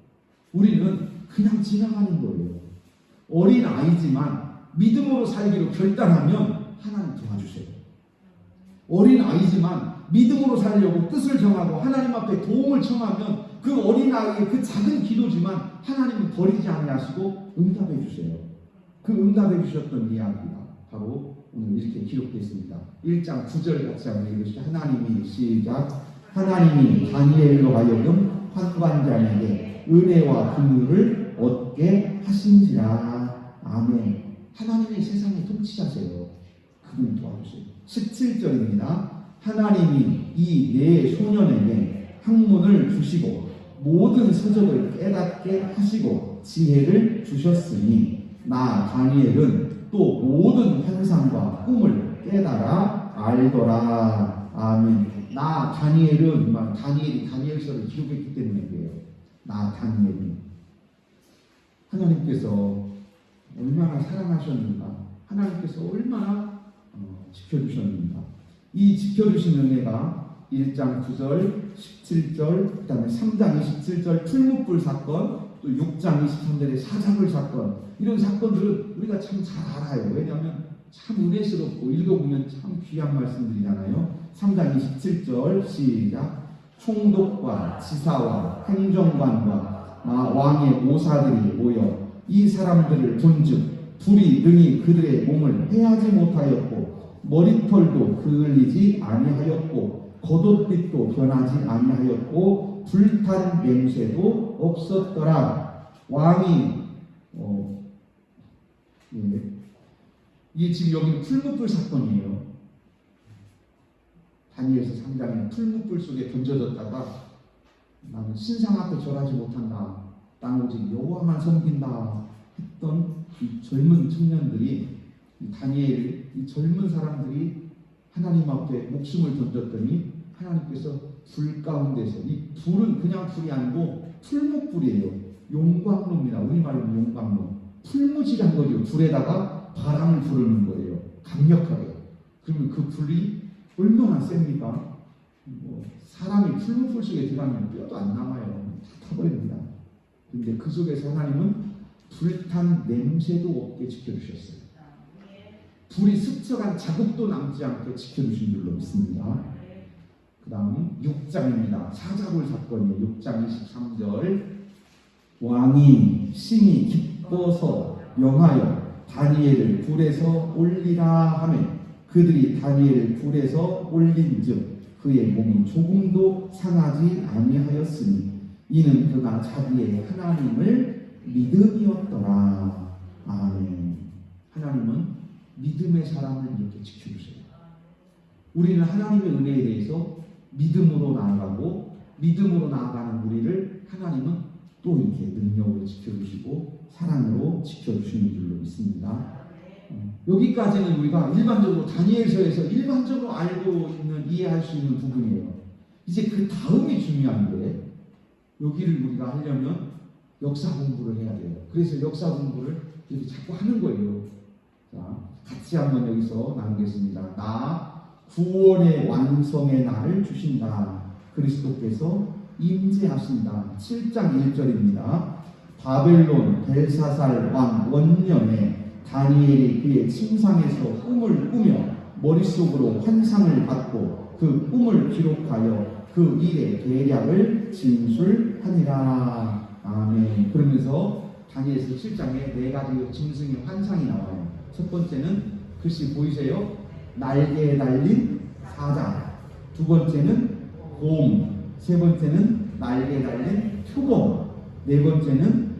우리는 그냥 지나가는 거예요. 어린 아이지만 믿음으로 살기로 결단하면 하나님 도와주세요. 어린 아이지만 믿음으로 살려고 뜻을 정하고 하나님 앞에 도움을 청하면 그 어린아이의 그 작은 기도지만 하나님은 버리지 아니하시고 응답해 주세요. 그 응답해 주셨던 이야기가 바로 오늘 이렇게 기록되어 있습니다. 1장 9절 같이 한번 읽으시죠. 하나님이 시작. 하나님이 다니엘로 하여금 환관자에게 은혜와 긍휼을 얻게 하신지라. 아멘. 하나님이 세상의 통치자세요. 그분이 도와주세요. 17절입니다. 하나님이 이 네 소년에게 학문을 주시고 모든 서적을 깨닫게 하시고 지혜를 주셨으니 나 다니엘은 또 모든 환상과 꿈을 깨달아 알더라. 아멘. 나 다니엘은 다니엘이 다니엘서를 기록했기 때문에 그래요. 나 다니엘이 하나님께서 얼마나 사랑하셨는가, 하나님께서 얼마나 지켜주셨는가. 이 지켜주신 은혜가 1장 9절, 17절, 그 다음에 3장 27절 풀무불 사건, 또 6장 23절의 사자굴 사건, 이런 사건들은 우리가 참 잘 알아요. 왜냐하면 참 은혜스럽고 읽어보면 참 귀한 말씀들이잖아요. 3장 27절 시작. 총독과 지사와 행정관과 왕의 모사들이 모여 이 사람들을 본즉 불이 능히 그들의 몸을 해하지 못하였고 머리털도 그을리지 아니하였고 겉옷빛도 변하지 아니하였고 불탄 냄새도 없었더라. 왕이 이게 지금 여기는 풀무불 사건이에요. 다니엘서 3장에 풀무불 속에 던져졌다가 나는 신상 앞에 절하지 못한다. 나는 오직 여호와만 섬긴다 했던 이 젊은 청년들이 이 젊은 사람들이 하나님 앞에 목숨을 던졌더니 하나님께서 불 가운데서 이 불은 그냥 불이 아니고 풀무불이에요. 용광로입니다. 우리말로 용광로. 풀무질한 거죠. 불에다가 바람을 부르는 거예요. 강력하게. 그러면 그 불이 얼마나 셉니까? 사람이 풀무불 속에 들어가면 뼈도 안 남아요. 다 타버립니다. 그런데 그 속에서 하나님은 불탄 냄새도 없게 지켜주셨어요. 불이 스쳐간 자국도 남지 않게 지켜주신 줄로 믿습니다. 그 다음 6장입니다. 사자굴 사건이에요. 6장 23절 왕이 심히 기뻐서 명하여 다니엘을 불에서 올리라 하매 그들이 다니엘을 불에서 올린즉 그의 몸이 조금도 상하지 아니하였으니 이는 그가 자기의 하나님을 믿음이었더라. 아멘. 하나님은 믿음의 사람을 이렇게 지켜주세요. 우리는 하나님의 은혜에 대해서 믿음으로 나아가고 믿음으로 나아가는 우리를 하나님은 또 이렇게 능력으로 지켜주시고 사랑으로 지켜주시는 줄로 믿습니다. 여기까지는 우리가 일반적으로 다니엘서에서 일반적으로 알고 있는 이해할 수 있는 부분이에요. 이제 그 다음이 중요한데 여기를 우리가 하려면 역사 공부를 해야 돼요. 그래서 역사 공부를 이렇게 자꾸 하는 거예요. 자, 같이 한번 여기서 나누겠습니다. 나 구원의 완성의 날을 주신다. 그리스도께서 임재하신다. 7장 1절입니다. 바벨론 벨사살 왕 원년에 다니엘이 그의 침상에서 꿈을 꾸며 머릿속으로 환상을 받고 그 꿈을 기록하여 그 일의 계략을 진술하니라. 아멘. 그러면서 다니엘서 7장에 4가지 짐승의 환상이 나와요. 첫 번째는 글씨 보이세요? 날개에 달린 사자. 두 번째는 곰. 세 번째는 날개에 달린 표범. 네 번째는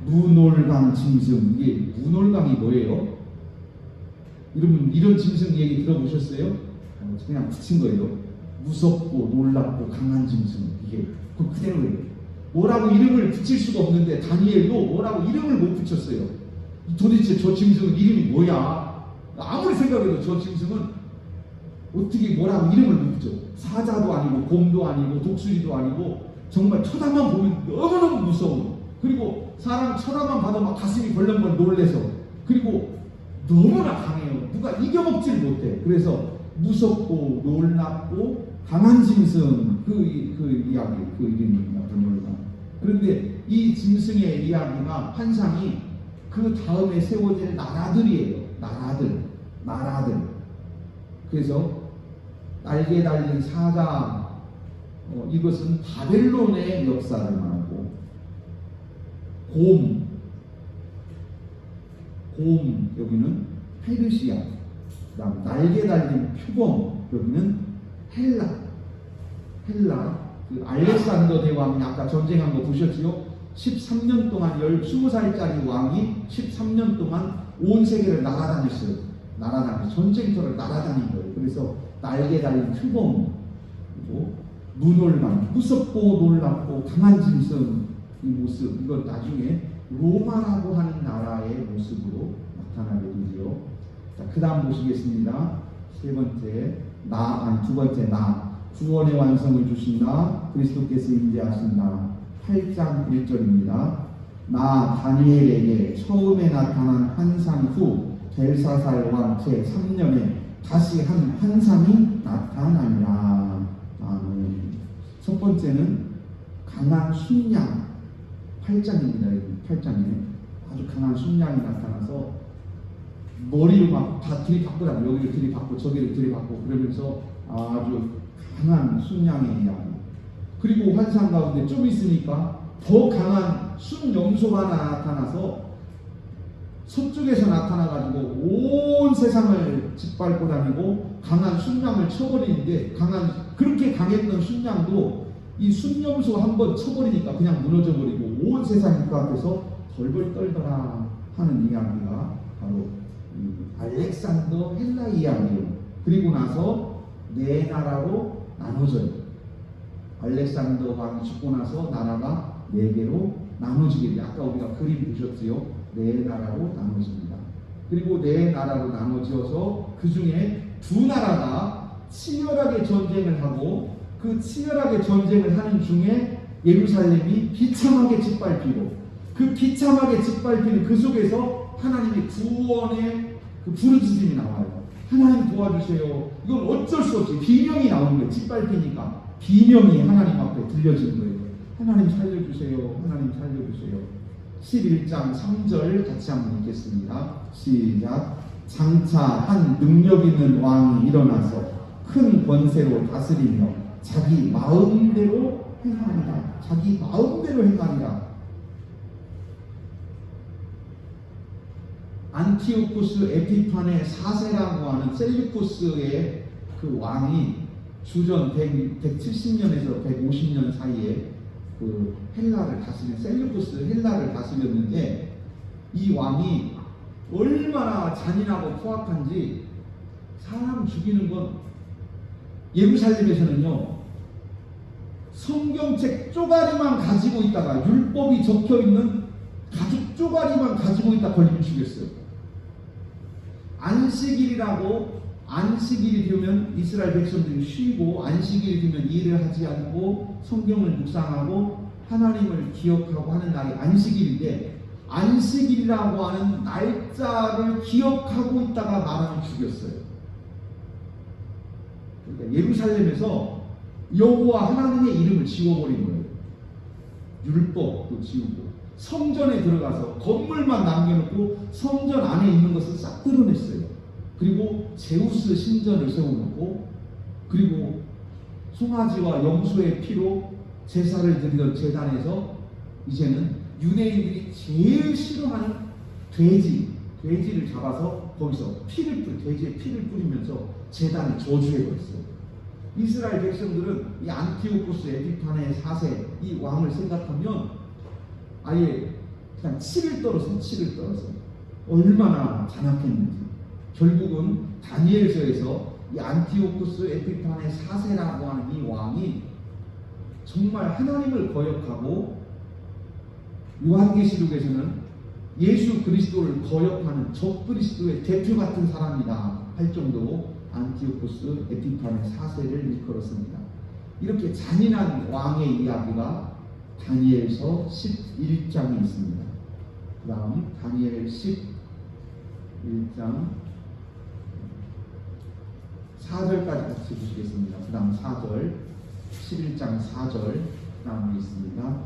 문홀강 짐승. 이게 문홀강이 뭐예요? 여러분 이런 짐승 얘기 들어보셨어요? 그냥 붙인 거예요. 무섭고 놀랍고 강한 짐승. 이게 그대로예요. 뭐라고 이름을 붙일 수가 없는데 다니엘도 뭐라고 이름을 못 붙였어요. 도대체 저 짐승은 이름이 뭐야? 아무리 생각해도 저 짐승은 어떻게 뭐라고 이름을 못 붙여. 사자도 아니고 곰도 아니고 독수리도 아니고 정말 쳐다만 보면 너무너무 무서워. 그리고 사람 쳐다만 봐도 막 가슴이 벌렁벌렁 놀래서 그리고 너무나 강해요. 누가 이겨먹지를 못해. 그래서 무섭고 놀랍고 강한 짐승 그 이야기 그 이름입니다. 그런데 이 짐승의 이야기나 환상이 그 다음에 세워질 나라들이에요. 나라들. 그래서 날개 달린 사자 이것은 바벨론의 역사를 말하고 곰 여기는 페르시아. 그다음 날개 달린 표범 여기는 헬라. 그 알렉산더 대왕이 아까 전쟁한 거 보셨지요? 13년 동안 20살짜리 왕이 13년 동안 온 세계를 날아다녔어요. 전쟁터를 날아다닌 거예요. 그래서 날개 달린 표범, 문홀강, 무섭고 놀랍고 강한 짐승 이 모습, 이건 나중에 로마라고 하는 나라의 모습으로 나타나게 되지요. 자, 그 다음 보시겠습니다. 두 번째 나 구원의 완성을 주신다. 그리스도께서 임재하신다. 8장 1절입니다. 나 다니엘에게 처음에 나타난 환상 후 벨사살 왕 제3년에 다시 한 환상이 나타나니라. 아멘. 첫 번째는 강한 순양. 8장입니다. 8장에 아주 강한 순양이 나타나서 머리를 막 다 들이받고요. 여기를 들이받고 저기를 들이받고 그러면서 아주 강한 순양의 이야기. 그리고 환상 가운데 좀 있으니까 더 강한 순염소가 나타나서 서쪽에서 나타나가지고 온 세상을 짓밟고 다니고 강한 순양을 쳐버리는데 그렇게 강했던 순양도 이 순염소 한번 쳐버리니까 그냥 무너져버리고 온 세상이 그 앞에서 벌벌 떨더라 하는 이야기가 바로 알렉산더 헬라 이야기예요. 그리고 나서 네 나라로 나눠져요. 알렉산더 왕이 죽고 나서 나라가 네 개로 나눠지게 돼요. 아까 우리가 그림 보셨지요? 네 나라로 나눠집니다. 그리고 네 나라로 나눠져서 그 중에 두 나라가 치열하게 전쟁을 하고 그 치열하게 전쟁을 하는 중에 예루살렘이 비참하게 짓밟히고 그 비참하게 짓밟히는 그 속에서 하나님의 구원의 그 부르짖음이 나와요. 하나님 도와주세요. 이건 어쩔 수 없이 비명이 나오는 거예요. 짓밟히니까 비명이 하나님 앞에 들려지는 거예요. 하나님 살려주세요. 하나님 살려주세요. 11장 3절 같이 한번 읽겠습니다. 시작. 장차 한 능력 있는 왕이 일어나서 큰 권세로 다스리며 자기 마음대로 행하리라. 자기 마음대로 행하리라. 안티오쿠스 에피판의 4세라고 하는 셀류쿠스의 그 왕이 주전 170년에서 150년 사이에 그 헬라를 다스린 셀류쿠스 헬라를 다스렸는데 이 왕이 얼마나 잔인하고 포악한지 사람 죽이는 건 예루살렘에서는요 성경책 쪼가리만 가지고 있다가 율법이 적혀있는 가죽 쪼가리만 가지고 있다 걸리면 죽였어요. 안식일이라고 안식일이 되면 이스라엘 백성들이 쉬고 안식일이 되면 일을 하지 않고 성경을 묵상하고 하나님을 기억하고 하는 날이 안식일인데 안식일이라고 하는 날짜를 기억하고 있다가 말하면 죽였어요. 그러니까 예루살렘에서 여호와 하나님의 이름을 지워버린 거예요. 율법도 지우고 성전에 들어가서 건물만 남겨놓고 성전 안에 있는 것을 싹 드러냈어요. 그리고 제우스 신전을 세워놓고 그리고 송아지와 염소의 피로 제사를 드리던 제단에서 이제는 유대인들이 제일 싫어하는 돼지를 잡아서 거기서 돼지의 피를 뿌리면서 제단을 저주해버렸어요. 이스라엘 백성들은 이 안티오쿠스 에피판의 4세 이 왕을 생각하면 아예 그냥 치를 떨어서 얼마나 잔악했는지 결국은 다니엘서에서 이 안티오쿠스 에피판의 4세라고 하는 이 왕이 정말 하나님을 거역하고 요한계시록에서는 예수 그리스도를 거역하는 적그리스도의 대표 같은 사람이다 할 정도로 안티오쿠스 에피판의 4세를 일컬었습니다. 이렇게 잔인한 왕의 이야기가 다니엘서 11장에 있습니다. 그 다음 다니엘 11장 4절까지 같이 보시겠습니다. 그 다음 4절 11장 4절 그 다음에 있습니다.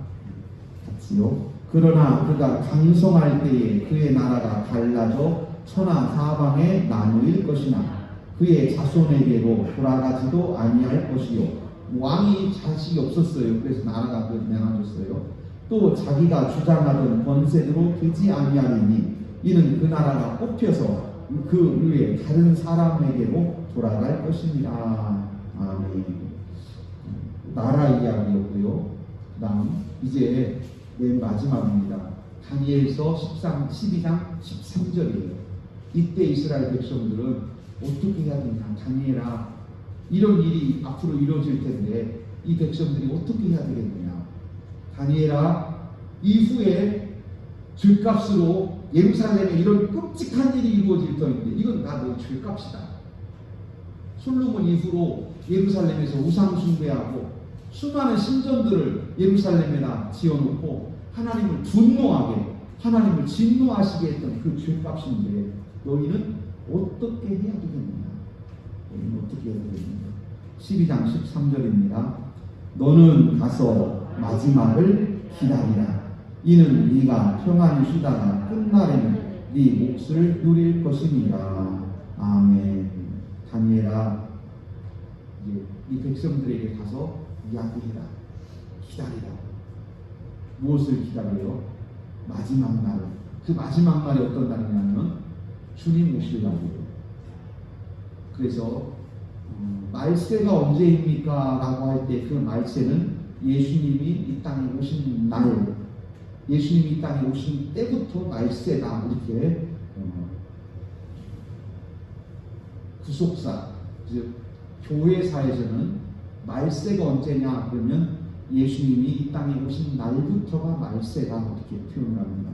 같이요. 그러나 그가 강성할 때에 그의 나라가 갈라져 천하 사방에 나누일 것이나 그의 자손에게로 돌아가지도 아니할 것이요. 왕이 자식이 없었어요. 그래서 나라가 나눠졌어요. 또 자기가 주장하던 권세대로 되지 아니하리니 이는 그 나라가 뽑혀서 그 위에 다른 사람에게로 돌아갈 것입니다. 아멘. 나라 이야기였고요. 그 다음 이제 맨 마지막입니다. 다니엘서 12장 13절이에요. 이때 이스라엘 백성들은 어떻게 해야 되냐. 다니엘아 이런 일이 앞으로 이루어질 텐데 이 백성들이 어떻게 해야 되겠느냐. 다니엘아 이후에 죄값으로 예루살렘에 이런 끔찍한 일이 이루어질 터인데 이건 다 너 죄값이다. 솔로몬 이후로 예루살렘에서 우상 숭배하고 수많은 신전들을 예루살렘에다 지어놓고 하나님을 분노하게 하나님을 진노하시게 했던 그 죄값인데 너희는 어떻게 해야 되겠느냐. 너희는 어떻게 해야 되겠느냐. 12장 13절입니다. 너는 가서 마지막을 기다리라. 이는 네가 평안히 쉬다가 끝날에는 네 몫을 누릴 것이니라. 아멘. 다니엘아 이제 이 백성들에게 가서 이야기해라. 기다리라. 무엇을 기다려요? 마지막 날. 그 마지막 날이 어떤 날이냐면 주님 오실 날이에요. 그래서 말세가 언제입니까? 라고 할 때 그 말세는 예수님이 이 땅에 오신 날, 예수님이 이 땅에 오신 때부터 말세다. 이렇게 구속사, 즉 교회사에서는 말세가 언제냐 그러면 예수님이 이 땅에 오신 날부터가 말세다 이렇게 표현을 합니다.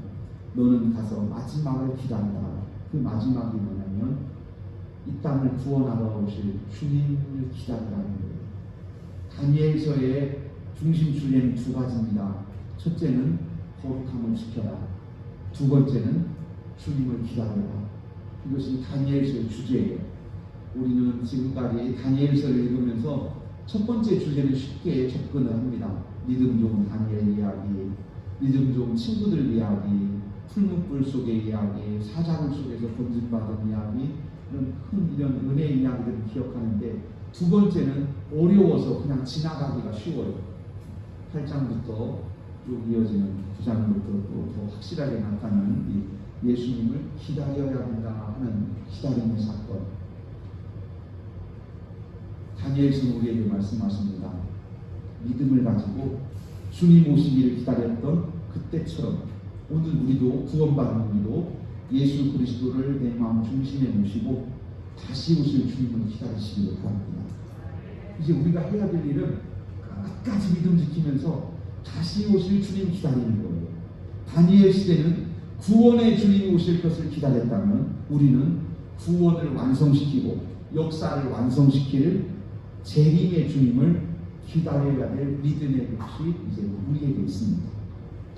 너는 가서 마지막을 기다려라. 그 마지막이 뭐냐면 이 땅을 구원하러 오실 주님을 기다리라는 거예요. 다니엘서의 중심 주제는 두 가지입니다. 첫째는 거룩함을 지켜라. 두 번째는 주님을 기다려라. 이것이 다니엘서의 주제예요. 우리는 지금까지 다니엘서를 읽으면서 첫 번째 주제는 쉽게 접근을 합니다. 믿음 좋은 다니엘 이야기, 믿음 좋은 친구들 이야기, 풀무불 속의 이야기, 사자굴 속에서 건진받은 이야기, 이런 은혜 이야기들을 기억하는데 두 번째는 어려워서 그냥 지나가기가 쉬워요. 8장부터 쭉 이어지는 9장부터 또 더 확실하게 나타나는 이 예수님을 기다려야 한다 하는 기다림의 사건. 다니엘서 우리에게 말씀하십니다. 믿음을 가지고 주님 오시기를 기다렸던 그때처럼 오늘 우리도 구원받은 우리도 예수 그리스도를 내 마음 중심에 모시고 다시 오실 주님을 기다리시기를 바랍니다. 이제 우리가 해야 될 일은 끝까지 믿음 지키면서 다시 오실 주님 기다리는 거예요. 다니엘 시대는 구원의 주님이 오실 것을 기다렸다면 우리는 구원을 완성시키고 역사를 완성시킬 재림의 주님을 기다려야 될 믿음의 몫이 이제 우리에게 있습니다.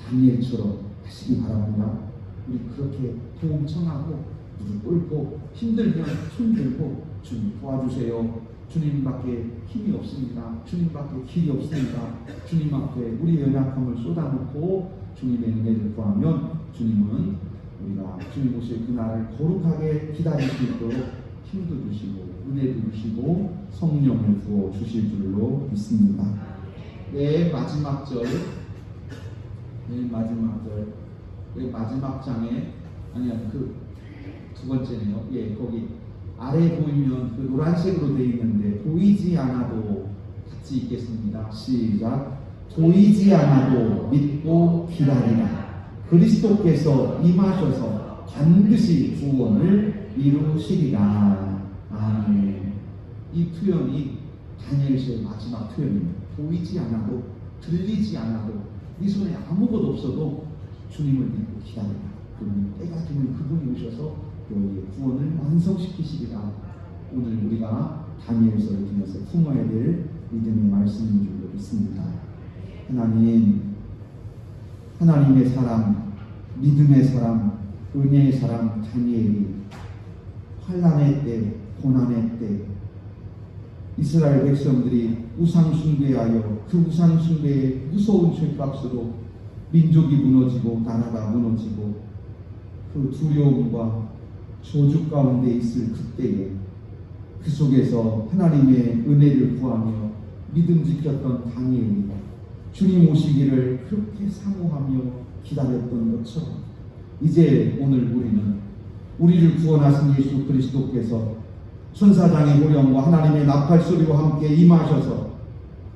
다니엘처럼 하시기 바랍니다. 우리 그렇게 도움 청하고 무릎 꿇고 힘들면 손 들고 주님 도와주세요. 주님밖에 힘이 없습니다. 주님밖에 길이 없습니다. 주님 앞에 우리의 연약함을 쏟아놓고 주님의 은혜를 구하면 주님은 우리가 주님 오실 그날을 거룩하게 기다릴 수 있도록 힘도 주시고 은혜도 주시고 성령을 부어 주실 줄로 믿습니다. 내 마지막 절, 마지막 장에 아니야 그 두 번째네요. 예, 거기 아래 보이면 그 노란색으로 되어 있는데 보이지 않아도 같이 읽겠습니다. 시작. 보이지 않아도 믿고 기다리라. 그리스도께서 임하셔서 반드시 구원을 이루시리라. 아멘. 이 표현이 다니엘서의 마지막 표현입니다. 보이지 않아도 들리지 않아도 네 손에 아무것도 없어도 주님을 믿고 기다리라. 그러면 때가 되면 그분이 오셔서 너희의 구원을 완성시키시리라. 오늘 우리가 다니엘서를 통해서 품어야 될 믿음의 말씀인 줄로 믿습니다. 하나님의 사람, 믿음의 사람, 은혜의 사람 다니엘이 환난의 때, 고난의 때 이스라엘 백성들이 우상 숭배하여 그 우상 숭배의 무서운 죄값으로 민족이 무너지고 나라가 무너지고 그 두려움과 저주 가운데 있을 그때에 그 속에서 하나님의 은혜를 구하며 믿음 지켰던 다니엘이 주님 오시기를 그렇게 사모하며 기다렸던 것처럼 이제 오늘 우리는 우리를 구원하신 예수 그리스도께서 천사장의 호령과 하나님의 나팔 소리와 함께 임하셔서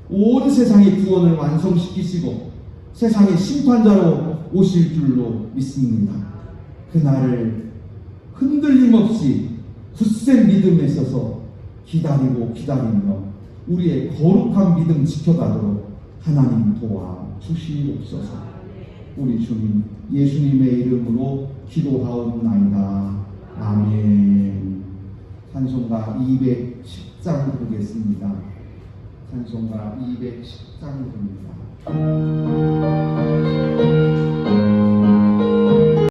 온 세상의 구원을 완성시키시고 세상의 심판자로 오실 줄로 믿습니다. 그날을 흔들림 없이 굳센 믿음에 서서 기다리며 우리의 거룩한 믿음 지켜가도록 하나님 도와 주시옵소서. 우리 주님 예수님의 이름으로 기도하옵나이다. 아멘. 찬송가 210장 부르겠습니다. 찬송가 210장 부릅니다.